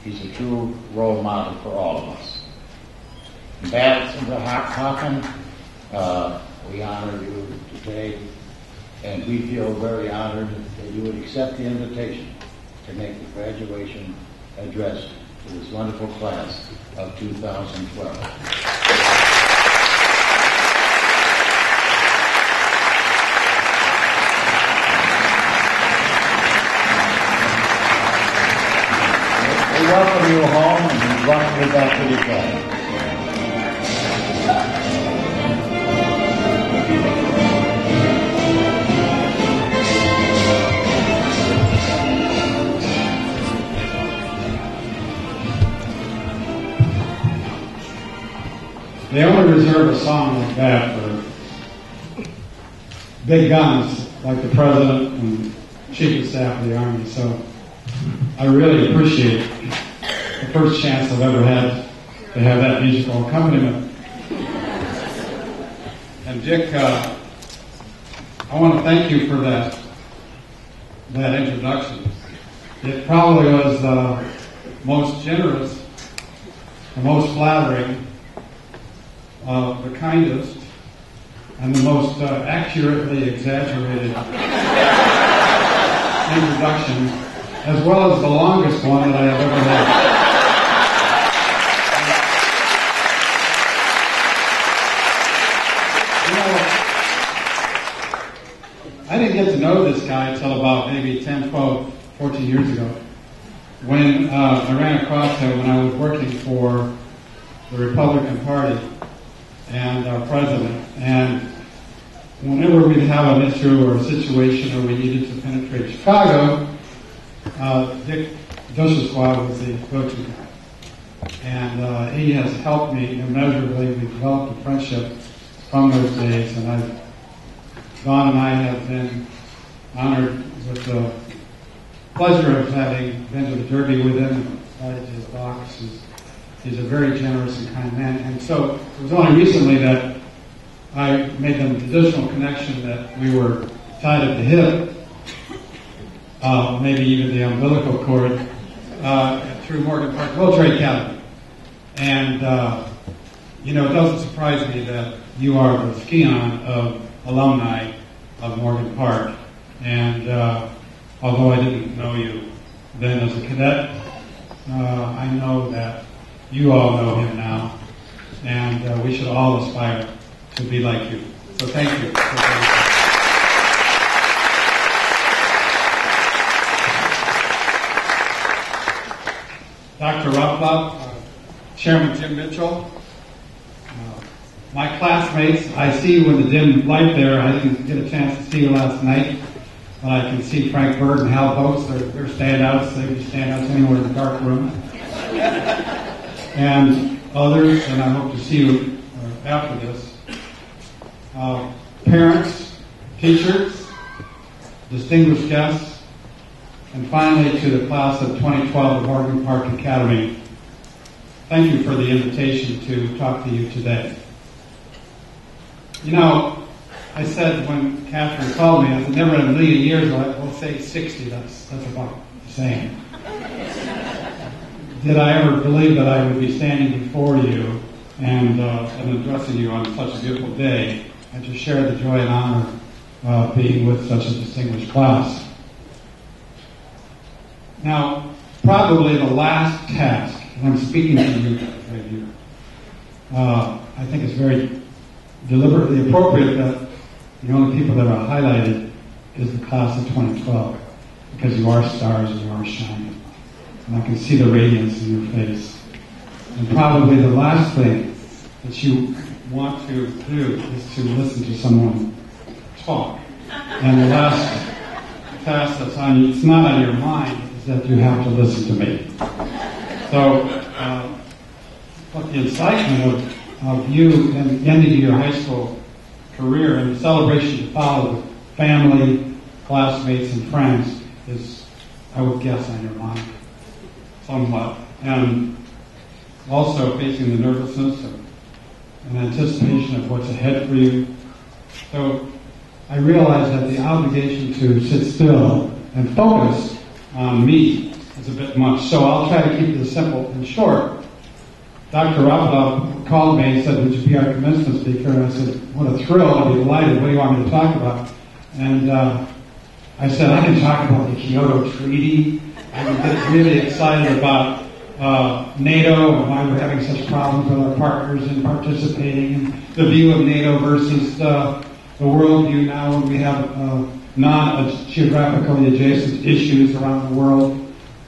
he's a true role model for all of us. Ambassador Hoffman, we honor you today, and we feel very honored that you would accept the invitation to make the graduation address to this wonderful class of 2012. We welcome you home and welcome you back to your family. They only reserve a song like that for big guns like the President and Chief of Staff of the Army. So I really appreciate the first chance I've ever had to have that musical accompaniment. And Dick, I want to thank you for that introduction. It probably was the most generous, the most flattering, the kindest, and the most accurately exaggerated introduction, as well as the longest one that I have ever had. I didn't get to know this guy until about maybe 10, 12, 14 years ago, when I ran across him when I was working for the Republican Party and our president. And whenever we'd have an issue or a situation or we needed to penetrate Chicago, Dick Dushaswad was the go-to guy. And he has helped me immeasurably. We developed a friendship from those days, and Don and I have been honored with the pleasure of having been to the Derby with him and invited to his box. He's a very generous and kind man. And so it was only recently that I made the additional connection that we were tied at the hip, maybe even the umbilical cord, through Morgan Park Military Academy. And, it doesn't surprise me that you are the scion of alumni of Morgan Park. And although I didn't know you then as a cadet, I know that you all know him now, and we should all aspire to be like you. So thank you. Dr. Rufflop, Chairman Jim Mitchell, my classmates, I see with the dim light there, I didn't get a chance to see you last night, but I can see Frank Bird and Hal Boats. They're standouts. They can standouts anywhere in the dark room. And others, and I hope to see you after this. Parents, teachers, distinguished guests, and finally to the class of 2012 of Morgan Park Academy. Thank you for the invitation to talk to you today. I said when Catherine called me, I said, never in a million years, we'll say 60, that's about the same. Did I ever believe that I would be standing before you and addressing you on such a beautiful day and to share the joy and honor of being with such a distinguished class? Now, probably the last task, and I'm speaking to you right here, I think it's very deliberately appropriate that the only people that are highlighted is the class of 2012, because you are stars and you are shining. And I can see the radiance in your face. And probably the last thing that you want to do is to listen to someone talk. And the last task that's on you, it's not on your mind, is that you have to listen to me. So, what the incitement of you and ending your high school career and the celebration to follow with family, classmates, and friends is, I would guess, on your mind somewhat. And also facing the nervousness and anticipation of what's ahead for you. So I realize that the obligation to sit still and focus on me is a bit much. So I'll try to keep this simple and short. Dr. Rapalov called me and said, would you be our commencement speaker? And I said, what a thrill, I'll be delighted. What do you want me to talk about? And I said, I can talk about the Kyoto Treaty. I can get really excited about NATO and why we're having such problems with our partners in participating, and the view of NATO versus the worldview now when we have non-geographically adjacent issues around the world.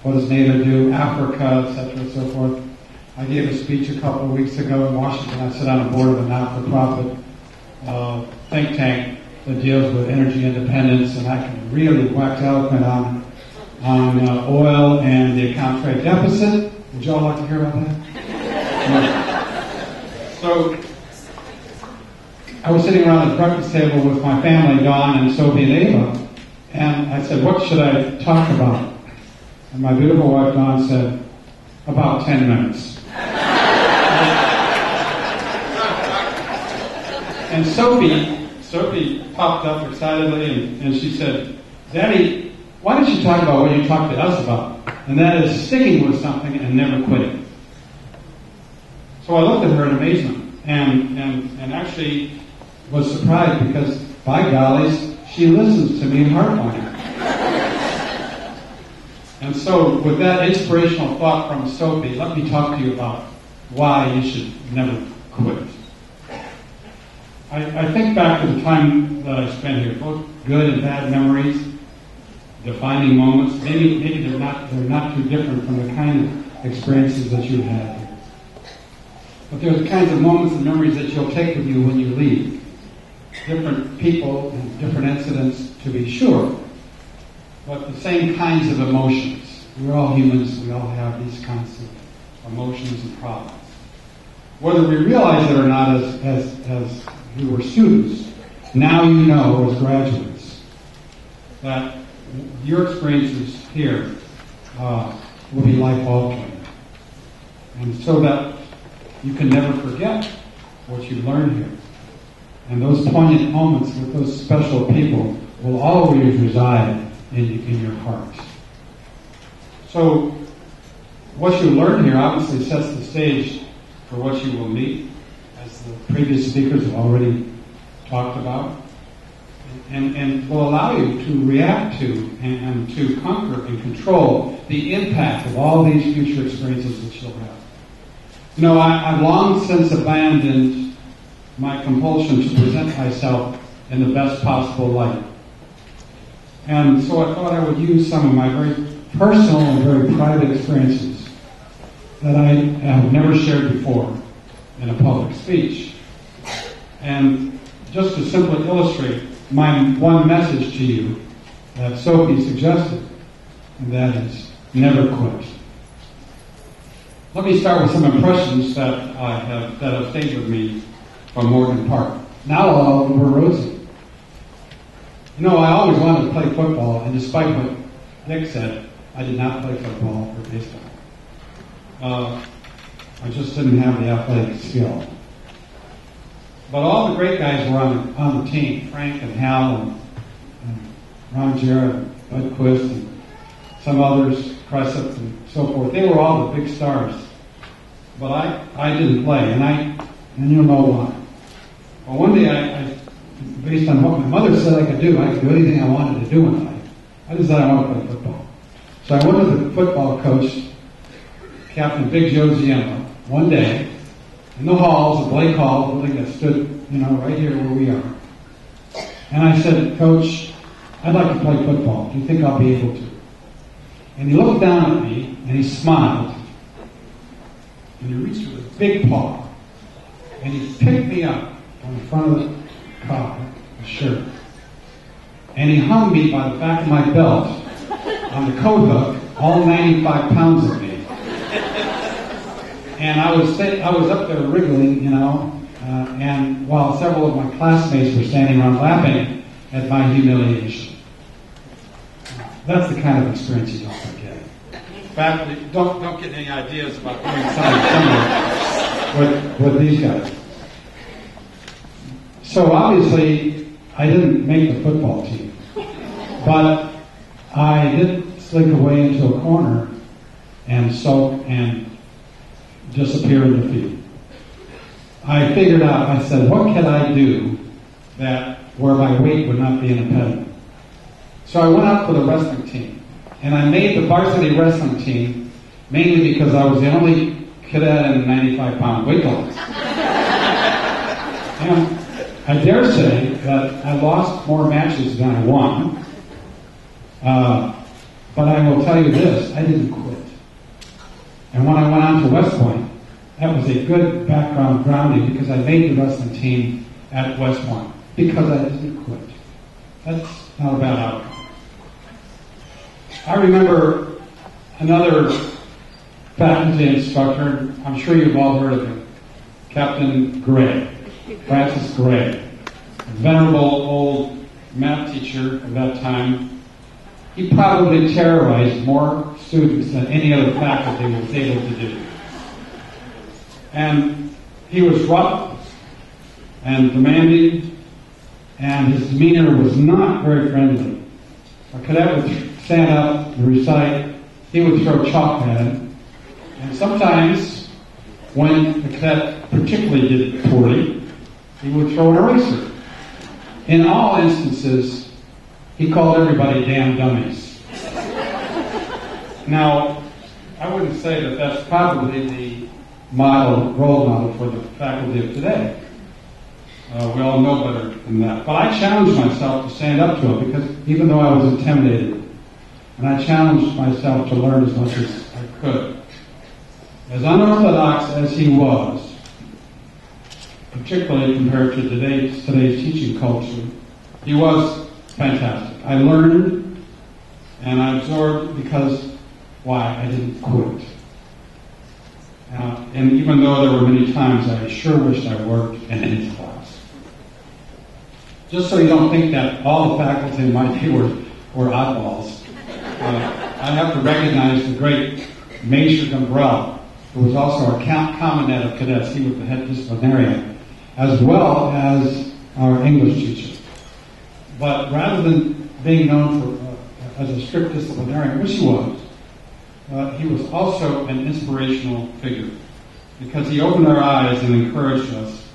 What does NATO do? Africa, etc., and so forth. I gave a speech a couple of weeks ago in Washington. I sit on a board of a not-for-profit think tank that deals with energy independence, and I can really wax eloquent on oil and the account trade deficit. Would you all like to hear about that? So, I was sitting around the breakfast table with my family, Dawn and Sophie and Ava, and I said, what should I talk about? And my beautiful wife, Dawn, said, about 10 minutes. And Sophie popped up excitedly and she said, Daddy, why don't you talk about what you talked to us about? And that is sticking with something and never quitting. So I looked at her in amazement and actually was surprised because, by gollies, she listens to me heartwarming. And so with that inspirational thought from Sophie, let me talk to you about why you should never quit. I think back to the time that I spent here, both good and bad memories, defining moments. Maybe they're not too different from the kind of experiences that you had here. But there are the kinds of moments and memories that you'll take with you when you leave. Different people and different incidents, to be sure, but the same kinds of emotions. We're all humans. We all have these kinds of emotions and problems. Whether we realize it or not as we were students, now you know as graduates that your experiences here will be life-altering. And so that you can never forget what you learned here. And those poignant moments with those special people will always reside in your heart. So what you learn here obviously sets the stage for what you will meet, as the previous speakers have already talked about, and will allow you to react to and to conquer and control the impact of all these future experiences that you'll have. You know, I've long since abandoned my compulsion to present myself in the best possible light. And so I thought I would use some of my very personal and very private experiences that I have never shared before in a public speech. And just to simply illustrate my one message to you that Sophie suggested, and that is, never quit. Let me start with some impressions that have stayed with me from Morgan Park. Now all of them were rosy. You know, I always wanted to play football, and despite what Dick said, I did not play football or baseball. I just didn't have the athletic skill. But all the great guys were on the team. Frank and Hal and Ron Jarrett and Bud Quist and some others, Crescent and so forth. They were all the big stars. But I didn't play, and you'll know why. Well, one day I based on what my mother said I could do anything I wanted to do in life. I decided I wanted to play football. So I went to the football coach, Captain Big Joe Ziemba, one day in the halls of Blake Hall, building that stood, right here where we are. And I said, Coach, I'd like to play football. Do you think I'll be able to? And he looked down at me and he smiled. And he reached with his big paw and he picked me up on the front of the collar, the shirt. And he hung me by the back of my belt on the coat hook, all 95 pounds of me. And I was up there wriggling, and while several of my classmates were standing around laughing at my humiliation. That's the kind of experience you don't forget. Faculty, don't get any ideas about doing something similar with these guys. So obviously, I didn't make the football team, but I did slink away into a corner and soak and disappear in the field. I figured out, I said, what can I do that where my weight would not be an impediment? So I went out for the wrestling team, and I made the varsity wrestling team mainly because I was the only cadet in the 95-pound weight class. And I dare say that I lost more matches than I won, but I will tell you this, I didn't quit. And when I went on to West Point, that was a good background grounding because I made the wrestling team at West Point because I didn't quit. That's not a bad outcome. I remember another faculty instructor, I'm sure you've all heard of him, Captain Gray, Francis Gray, a venerable old math teacher of that time. He probably terrorized more students than any other faculty was able to do. And he was rough and demanding, and his demeanor was not very friendly. A cadet would stand up and recite, he would throw chalk at him, and sometimes, when the cadet particularly did poorly, he would throw an eraser. In all instances, he called everybody damn dummies. Now, I wouldn't say that that's probably the role model for the faculty of today. We all know better than that. But I challenged myself to stand up to it because even though I was intimidated, and I challenged myself to learn as much as I could. As unorthodox as he was, particularly compared to today's teaching culture, he was fantastic. I learned and I absorbed because, why? I didn't quit. And even though there were many times I sure wished I worked in his class. Just so you don't think that all the faculty in my day were oddballs, I have to recognize the great Major Gumbrell, who was also our commandant of cadets. He was the head disciplinarian, as well as our English teacher. But rather than being known as a strict disciplinarian, which he was also an inspirational figure because he opened our eyes and encouraged us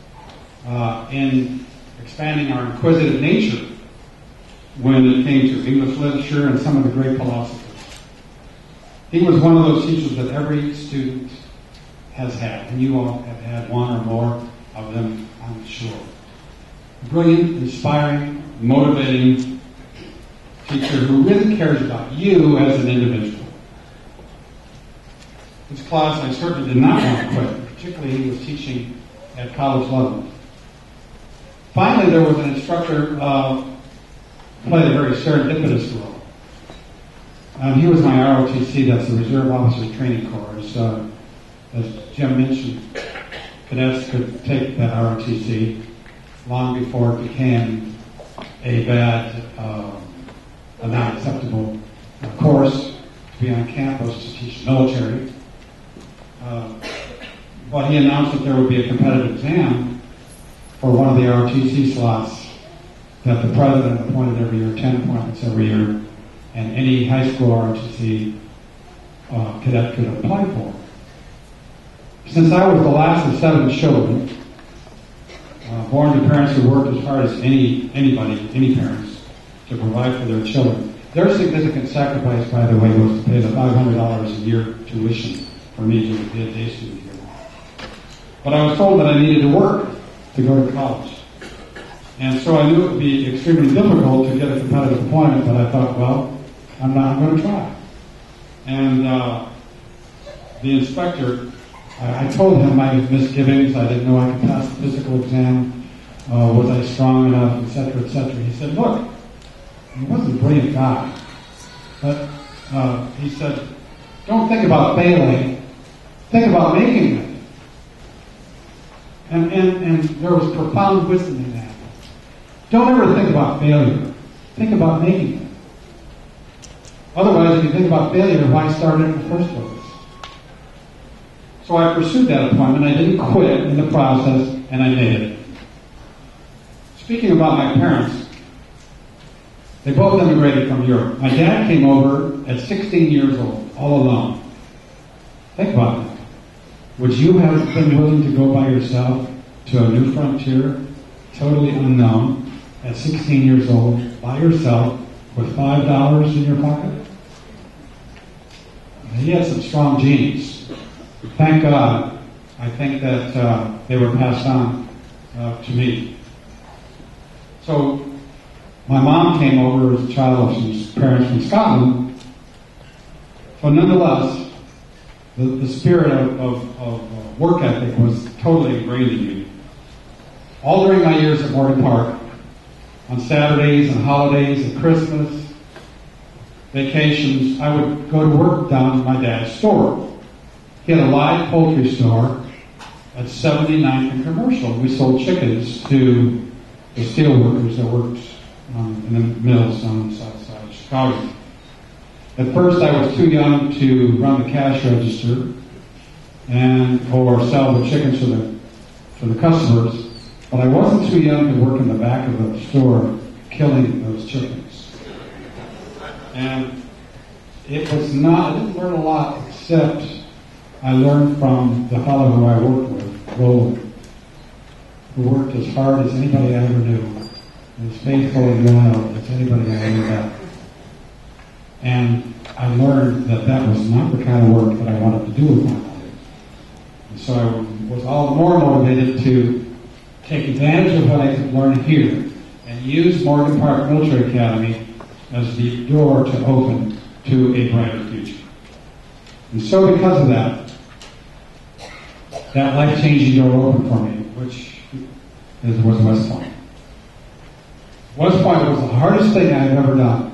in expanding our inquisitive nature when it came to English literature and some of the great philosophers. He was one of those teachers that every student has had, and you all have had one or more of them, I'm sure. Brilliant, inspiring, motivating teacher who really cares about you as an individual. His class I certainly did not want to quit, particularly he was teaching at college level. Finally, there was an instructor who played a very serendipitous role. He was my ROTC, that's the Reserve Officer Training Corps. As Jim mentioned, cadets could take that ROTC long before it became a bad, a not acceptable course to be on campus to teach military. But he announced that there would be a competitive exam for one of the ROTC slots that the president appointed every year, 10 appointments every year, and any high school ROTC cadet could apply for. Since I was the last of 7 children, born to parents who worked as hard as any parents to provide for their children, their significant sacrifice, by the way, was to pay the $500 a year tuition for me to be a day student here. But I was told that I needed to work to go to college. And so I knew it would be extremely difficult to get a competitive appointment, but I thought, well, I'm going to try. And the inspector, I told him my misgivings. I didn't know I could pass the physical exam. Was I strong enough, et cetera, et cetera. He said, look, he wasn't a brilliant guy. But he said, don't think about failing. Think about making it. And there was profound wisdom in that. Don't ever think about failure. Think about making it. Otherwise, if you think about failure, why start it in the first place? So I pursued that appointment. I didn't quit in the process, and I made it. Speaking about my parents, they both immigrated from Europe. My dad came over at 16 years old, all alone. Think about it. Would you have been willing to go by yourself to a new frontier, totally unknown, at 16 years old, by yourself, with $5 in your pocket? He had some strong genes. Thank God, I think that they were passed on to me. So, my mom came over as a child of some parents from Scotland. So nonetheless, the spirit of work ethic was totally ingrained in me. All during my years at Morgan Park, on Saturdays and holidays and Christmas, vacations, I would go to work down to my dad's store. He had a live poultry store at 79th and Commercial. We sold chickens to the steel workers that worked in the mills on the south side of Chicago. At first, I was too young to run the cash register or sell the chickens for the customers, but I wasn't too young to work in the back of the store killing those chickens. And I didn't learn a lot, except I learned from the fellow who I worked with, Roland, who worked as hard as anybody I ever knew, as faithful and loyal as anybody I ever met. And I learned that was not the kind of work that I wanted to do with my life. And so I was all the more motivated to take advantage of what I could learn here and use Morgan Park Military Academy as the door to open to a brighter future. And so because of that life-changing door opened for me, which was West Point. West Point was the hardest thing I had ever done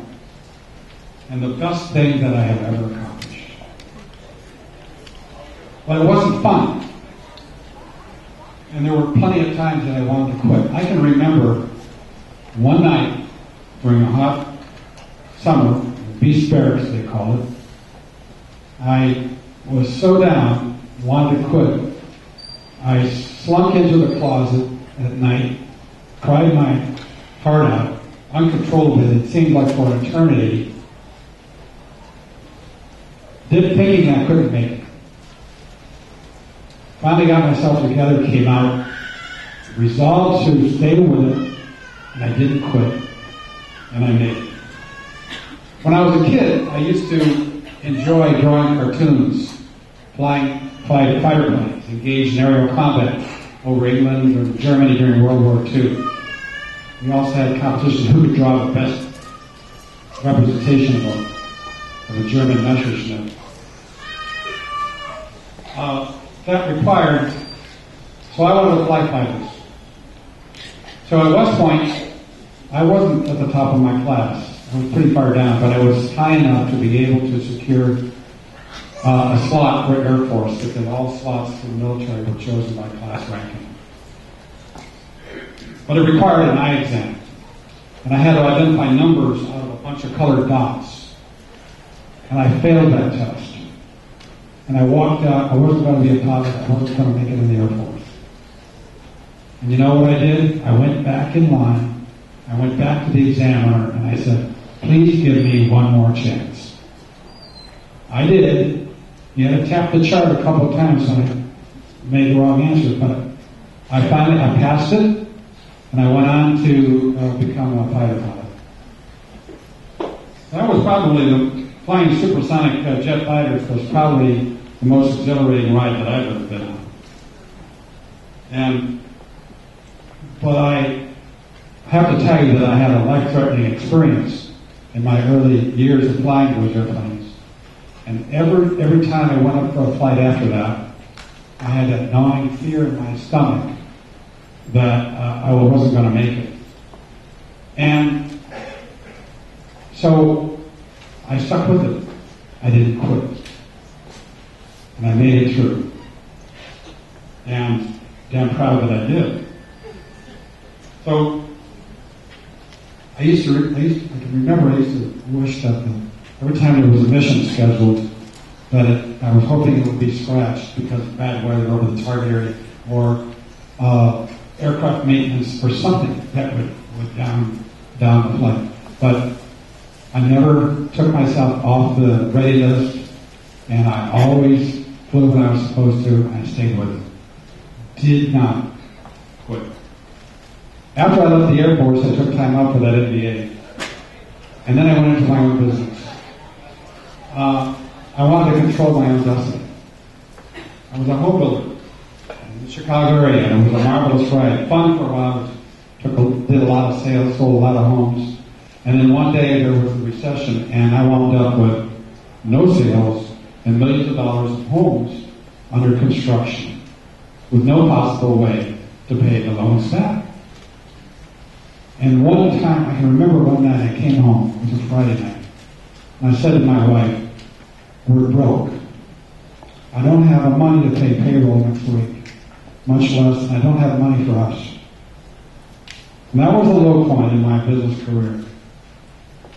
and the best thing that I have ever accomplished. But it wasn't fun. And there were plenty of times that I wanted to quit. I can remember one night during a hot summer, Beast Barracks they call it, I was so down, wanted to quit. I slunk into the closet at night, cried my heart out, uncontrollably. It seemed like for an eternity. Thinking I couldn't make it. Finally got myself together, came out, resolved to stay with it, and I didn't quit. And I made it. When I was a kid, I used to enjoy drawing cartoons, flying fighter planes, engaged in aerial combat over England or Germany during World War II. We also had competition who could draw the best representation of a German Messerschmitt. That required, so I wanted to fly fighters. So at West Point, I wasn't at the top of my class. I was pretty far down, but I was high enough to be able to secure a slot for Air Force, because all slots in the military were chosen by class ranking. But it required an eye exam. And I had to identify numbers out of a bunch of colored dots. And I failed that test. And I walked out. I wasn't going to be a pilot. I wasn't going to make it in the Air Force. And you know what I did? I went back in line. I went back to the examiner and I said, please give me one more chance. I did. You had to tap the chart a couple of times when I made the wrong answer, but I passed it, and I went on to become a fighter pilot. That was probably flying supersonic jet fighters was probably the most exhilarating ride that I've ever been on. But I have to tell you that I had a life-threatening experience in my early years of flying those airplanes. And every time I went up for a flight after that, I had that gnawing fear in my stomach that I wasn't going to make it. And so I stuck with it. I didn't quit. And I made it through. And damn proud that I did. So I can remember I used to wish that every time there was a mission scheduled, that I was hoping it would be scratched because of bad weather over the target area, or aircraft maintenance, or something that would down the flight. But I never took myself off the ready list, and I always flew when I was supposed to, and I stayed with it. Did not quit. After I left the Air Force, I took time out for that MBA. And then I went into my own business. I wanted to control my own destiny. I was a home builder in the Chicago area, and it was a marvelous ride. Fun for a while. Did a lot of sales, sold a lot of homes. And then one day there was a recession, and I wound up with no sales and millions of dollars of homes under construction with no possible way to pay the loans back. And one time, I can remember one night I came home, it was a Friday night, and I said to my wife, we're broke. I don't have money to pay payroll next week, much less, I don't have money for us. And that was a low point in my business career.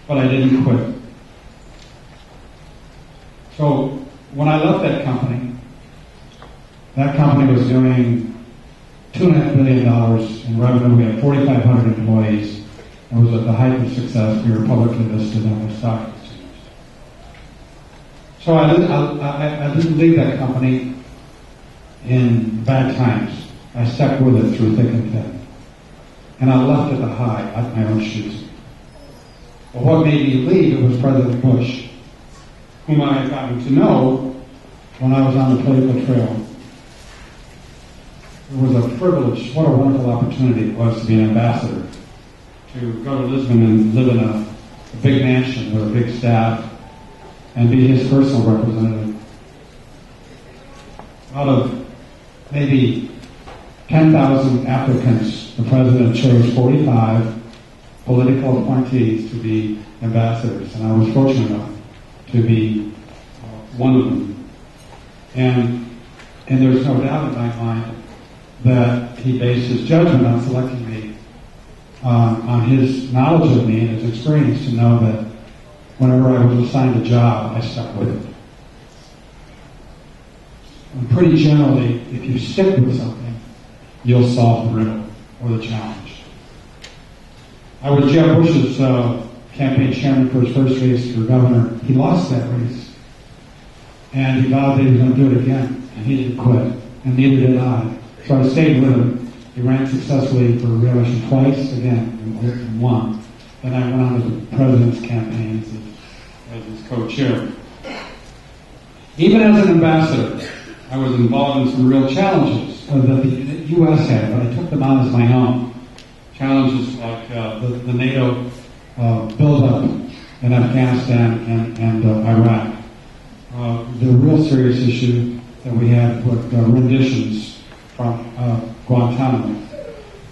But I didn't quit. So when I left that company was doing $2.5 billion in revenue. We had 4,500 employees. It was at the height of success. We were publicly listed on the stock exchange. So I didn't leave that company in bad times. I stuck with it through thick and thin. And I left at the high, at my own shoes. But what made me leave, it was President Bush, whom I had gotten to know when I was on the political trail. It was a privilege, what a wonderful opportunity it was to be an ambassador, to go to Lisbon and live in a big mansion with a big staff and be his personal representative. Out of maybe 10,000 applicants, the president chose 45 political appointees to be ambassadors, and I was fortunate enough to be one of them. And there's no doubt in my mind that he based his judgment on selecting me on his knowledge of me and his experience to know that whenever I was assigned a job, I stuck with it. And pretty generally, if you stick with something, you'll solve the riddle or the challenge. I was Jeb Bush's campaign chairman for his first race for governor. He lost that race. And he vowed that he was going to do it again. And he didn't quit. And neither did I. So I stayed with him. He ran successfully for re-election twice, again, and won. Then I went on to the president's campaign as his co-chair. Even as an ambassador, I was involved in some real challenges that the U.S. had, but I took them on as my own. Challenges like the NATO buildup in Afghanistan and Iraq. The real serious issue that we had with renditions from Guantanamo.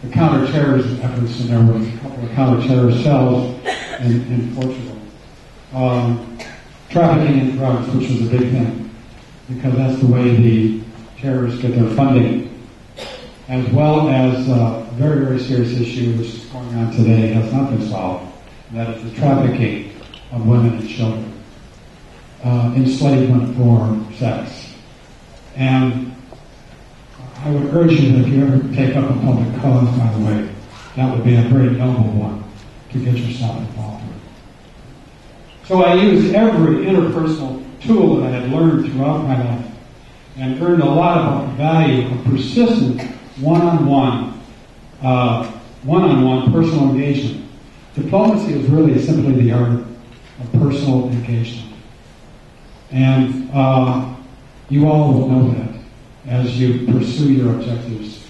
The counterterrorism efforts, and there were a couple of counter-terrorist cells in Portugal. Trafficking in drugs, which was a big thing, because that's the way the terrorists get their funding. As well as a very, very serious issue which is going on today, has not been solved, and that is the trafficking of women and children, enslavement for sex. And I would urge you that if you ever take up a public cause, by the way, that would be a very noble one to get yourself involved with. So I used every interpersonal tool that I had learned throughout my life and earned a lot of value of persistent one-on-one personal engagement. Diplomacy is really simply the art of personal engagement. And you all will know that as you pursue your objectives.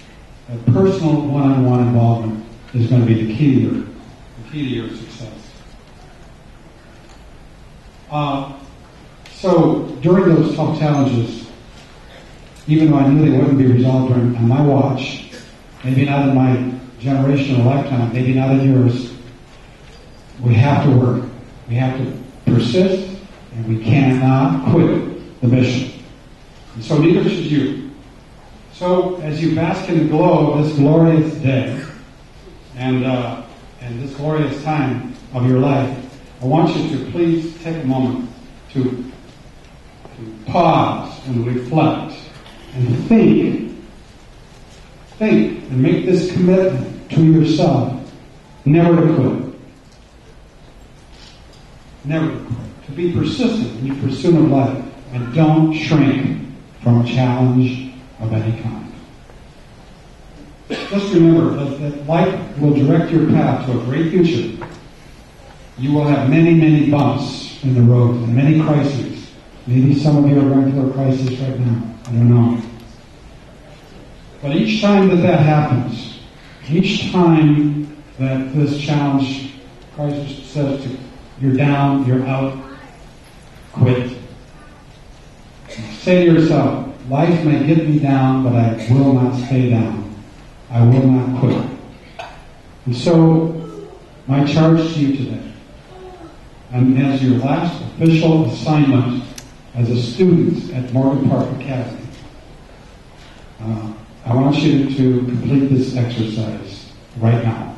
That personal one-on-one involvement is going to be the key to your success. So during those tough challenges, even though I knew they wouldn't be resolved on my watch, maybe not in my generation or lifetime, maybe not in yours, we have to work. We have to persist, and we cannot quit the mission. And so neither should you. So as you bask in the glow of this glorious day and this glorious time of your life, I want you to please take a moment to pause and reflect and think and make this commitment to yourself, never to quit. Never to quit. To be persistent in your pursuit of life, and don't shrink from a challenge of any kind. Just remember that life will direct your path to a great future. You will have many, many bumps in the road and many crises. Maybe some of you are going through a crisis right now. I don't know. But each time that happens, each time that this challenge, crisis says to you're down, you're out, quit. Say to yourself, life may get me down, but I will not stay down. I will not quit. And so, my charge to you today, and as your last official assignment as a student at Morgan Park Academy, I want you to complete this exercise right now.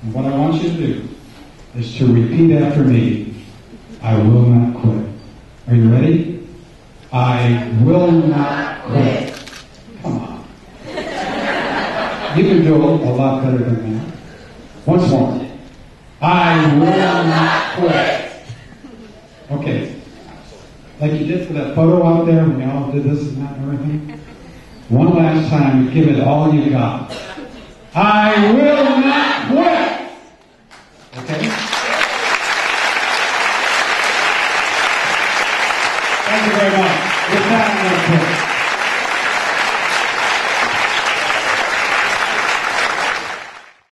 And what I want you to do is to repeat after me, I will not quit. Are you ready? I will not quit. Come on. You can do a lot better than that. Once more. I will not quit. Okay. Like you did for that photo out there when you all did this and that and everything. One last time, give it all you got. I will not quit. Okay? Thank you very much. With that, I'm going to quit.